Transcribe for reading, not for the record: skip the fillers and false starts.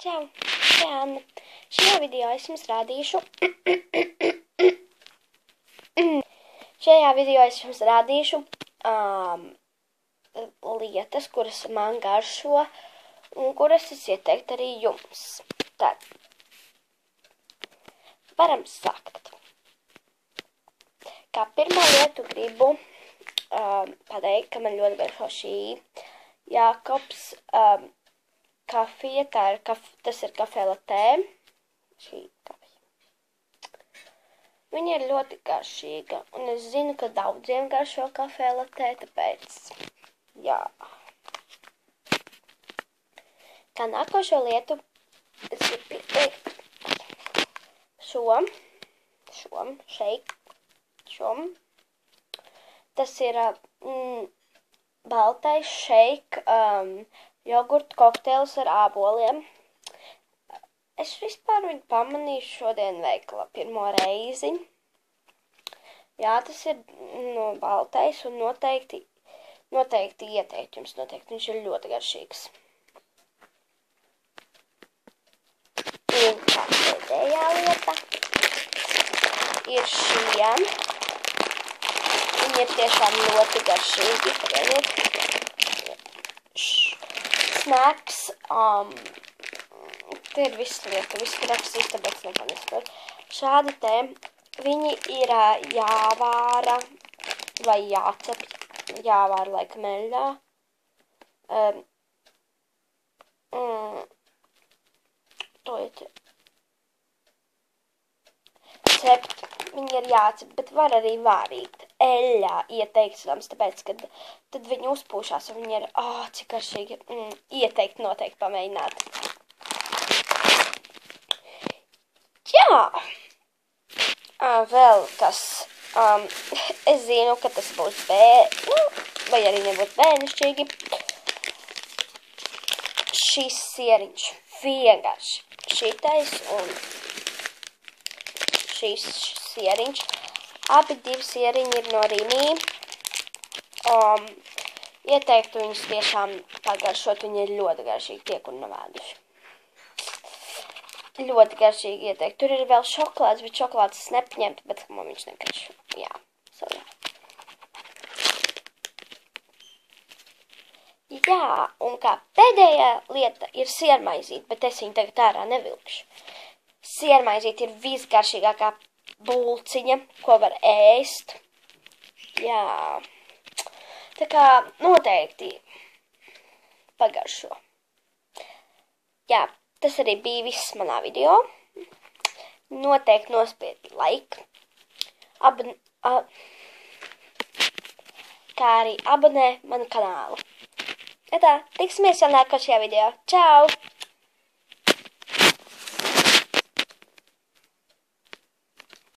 Čau! Jā, šajā video es jums rādīšu... lietas, kuras man garšo un kuras es ieteiktu arī jums. Tad, varam sākt. Kā pirmā lietu gribu pateikt, ka man ļoti garšo šī Jākobs kafija, tas ir kafija latē. Šī kafija. Viņa ir ļoti garšīga, un es zinu, ka daudziem garšo kafija latē, tāpēc, jā. Kā nākošo lietu, es gribu pieteikt šo. Tas ir baltais šeik jogurtu kokteils ar āboliem. Es vispār viņu pamanīju šodien veikalā pirmo reizi. Jā, tas ir baltais un noteikti ieteikt jums, viņš ir ļoti garšīgs. Un kā pēdējā lieta ir šie. Viņi ir tiešām ļoti garšīgi. Snacks. Te ir viss lieta, viss rakstīs, tāpēc neko nespēr. Šādi te, viņi ir jāvāra vai jācep, jāvāra laikam eļļā. To ir cept, viņi ir jācep, bet var arī vārīt eļļā ieteikts, tāpēc, kad tad viņi uzpūšās un viņi ir, cik garšīgi, ieteikt noteikti pamēģināt. Jā, vēl kas, es zinu, ka tas būs vai arī nebūs bērnišķīgi. Šis sieriņš vienkārši šitais un šis sieriņš. Abi divi sieriņi ir no Rimi. Ieteiktu viņus tiešām pagaršot, viņi ir ļoti garšīgi, tie, kur nav ēduši. Ļoti garšīgi ieteikt. Tur ir vēl šokolādes, bet šokolādes es nepaņemtu, bet man viņš negaršo. Jā, sorry. Jā, un kā pēdējā lieta ir siermaizīt, bet es viņu tagad ārā nevilkšu. Siermaizīt ir visgaršīgākā bulciņa, ko var ēst. Jā. Tā kā noteikti pagaršo. Jā. Tas arī bija viss manā video. Noteikti nospiediet like. Kā arī abonē manu kanālu. Tā, tiksimies jau nākošajā video. Čau!